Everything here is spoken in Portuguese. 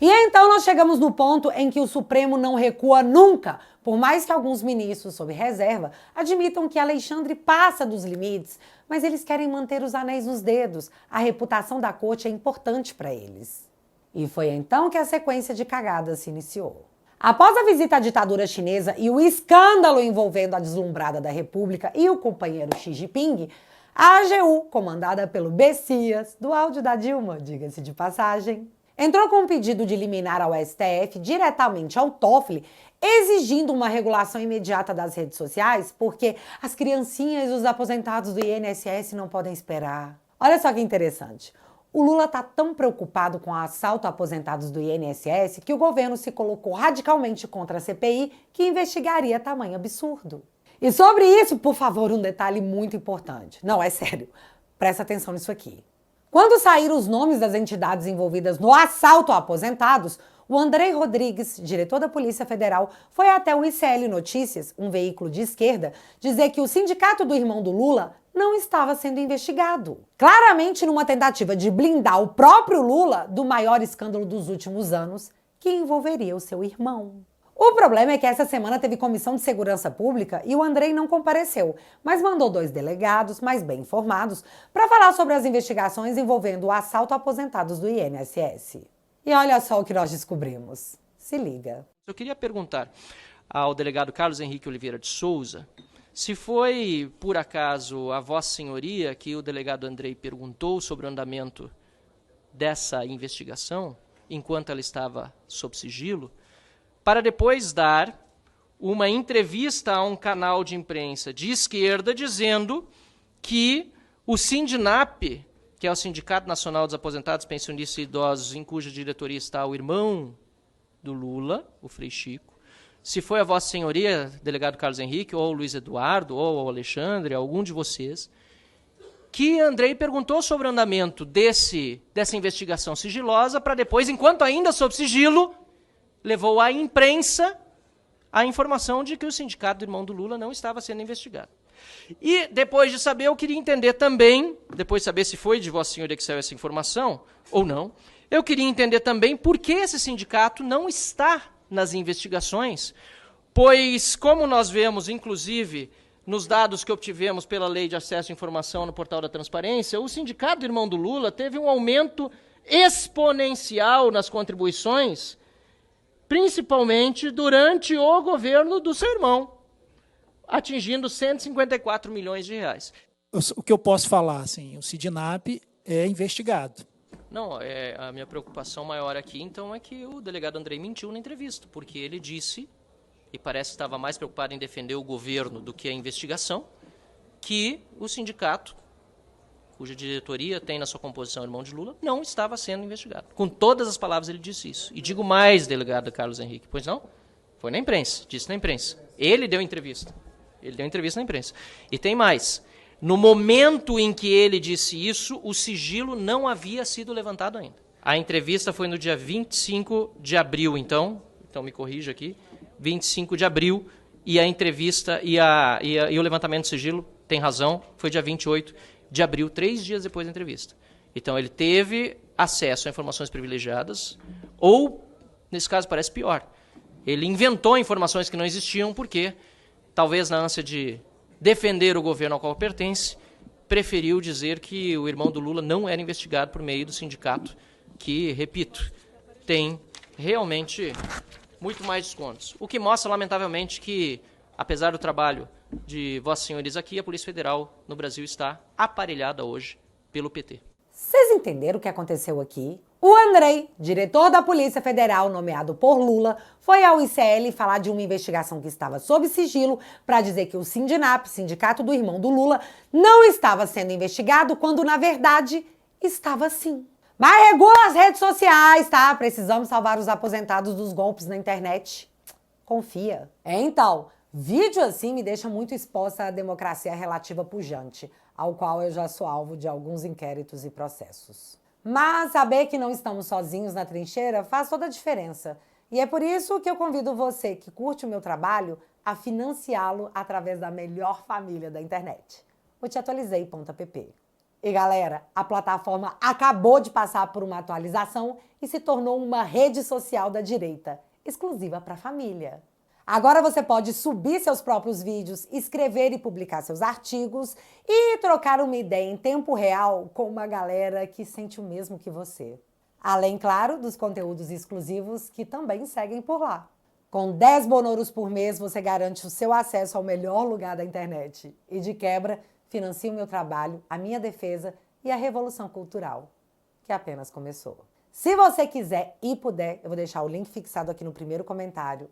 E então nós chegamos no ponto em que o Supremo não recua nunca, por mais que alguns ministros, sob reserva, admitam que Alexandre passa dos limites, mas eles querem manter os anéis nos dedos. A reputação da corte é importante para eles. E foi então que a sequência de cagadas se iniciou. Após a visita à ditadura chinesa e o escândalo envolvendo a deslumbrada da República e o companheiro Xi Jinping, a AGU, comandada pelo Bessias, do áudio da Dilma, diga-se de passagem, entrou com um pedido de liminar ao STF diretamente ao Toffoli, exigindo uma regulação imediata das redes sociais, porque as criancinhas e os aposentados do INSS não podem esperar. Olha só que interessante. O Lula está tão preocupado com o assalto a aposentados do INSS que o governo se colocou radicalmente contra a CPI, que investigaria tamanho absurdo. E sobre isso, por favor, um detalhe muito importante. Não, é sério. Presta atenção nisso aqui. Quando saíram os nomes das entidades envolvidas no assalto a aposentados, o Andrei Rodrigues, diretor da Polícia Federal, foi até o ICL Notícias, um veículo de esquerda, dizer que o sindicato do irmão do Lula não estava sendo investigado. Claramente numa tentativa de blindar o próprio Lula do maior escândalo dos últimos anos, que envolveria o seu irmão. O problema é que essa semana teve comissão de segurança pública e o Andrei não compareceu, mas mandou 2 delegados, mais bem informados, para falar sobre as investigações envolvendo o assalto a aposentados do INSS. E olha só o que nós descobrimos. Se liga. Eu queria perguntar ao delegado Carlos Henrique Oliveira de Souza se foi, por acaso, a Vossa Senhoria que o delegado Andrei perguntou sobre o andamento dessa investigação, enquanto ela estava sob sigilo, para depois dar uma entrevista a um canal de imprensa de esquerda dizendo que o Sindinap, que é o Sindicato Nacional dos Aposentados, Pensionistas e Idosos, em cuja diretoria está o irmão do Lula, o Frei Chico, se foi a Vossa Senhoria, delegado Carlos Henrique, ou o Luiz Eduardo, ou o Alexandre, algum de vocês, que Andrei perguntou sobre o andamento dessa investigação sigilosa para depois, enquanto ainda sob sigilo, levou à imprensa a informação de que o sindicato do irmão do Lula não estava sendo investigado. E, depois de saber, eu queria entender também, depois de saber se foi de Vossa Senhoria que saiu essa informação ou não, eu queria entender também por que esse sindicato não está nas investigações, pois, como nós vemos, inclusive, nos dados que obtivemos pela Lei de Acesso à Informação no Portal da Transparência, o sindicato do irmão do Lula teve um aumento exponencial nas contribuições, principalmente durante o governo do seu irmão, atingindo 154 milhões de reais. O que eu posso falar, assim, o Sindinap é investigado. Não, a minha preocupação maior aqui, então, é que o delegado Andrei mentiu na entrevista, porque ele disse, e parece que estava mais preocupado em defender o governo do que a investigação, que o sindicato, cuja diretoria tem na sua composição o irmão de Lula, não estava sendo investigado. Com todas as palavras ele disse isso. E digo mais, delegado Carlos Henrique, pois não? Foi na imprensa, disse na imprensa. Ele deu entrevista. Ele deu entrevista na imprensa. E tem mais. No momento em que ele disse isso, o sigilo não havia sido levantado ainda. A entrevista foi no dia 25 de abril, então me corrija aqui, 25 de abril, e a entrevista e o levantamento do sigilo, tem razão, foi dia 28 de abril, 3 dias depois da entrevista. Então ele teve acesso a informações privilegiadas, ou, nesse caso parece pior, ele inventou informações que não existiam porque, talvez na ânsia de defender o governo ao qual pertence, preferiu dizer que o irmão do Lula não era investigado por meio do sindicato, que, repito, tem realmente muito mais descontos. O que mostra, lamentavelmente, que, apesar do trabalho de Vossas Senhorias aqui, a Polícia Federal no Brasil está aparelhada hoje pelo PT. Vocês entenderam o que aconteceu aqui? O Andrei, diretor da Polícia Federal nomeado por Lula, foi ao ICL falar de uma investigação que estava sob sigilo para dizer que o Sindinap, sindicato do irmão do Lula, não estava sendo investigado quando, na verdade, estava sim. Mas regula as redes sociais, tá? Precisamos salvar os aposentados dos golpes na internet. Confia. Então, vídeo assim me deixa muito exposta à democracia relativa pujante, ao qual eu já sou alvo de alguns inquéritos e processos. Mas saber que não estamos sozinhos na trincheira faz toda a diferença. E é por isso que eu convido você que curte o meu trabalho a financiá-lo através da melhor família da internet. O teatualizei.pp. E galera, a plataforma acabou de passar por uma atualização e se tornou uma rede social da direita, exclusiva para a família. Agora você pode subir seus próprios vídeos, escrever e publicar seus artigos e trocar uma ideia em tempo real com uma galera que sente o mesmo que você. Além, claro, dos conteúdos exclusivos que também seguem por lá. Com 10 bonoros por mês, você garante o seu acesso ao melhor lugar da internet. E de quebra, financia o meu trabalho, a minha defesa e a revolução cultural, que apenas começou. Se você quiser e puder, eu vou deixar o link fixado aqui no primeiro comentário.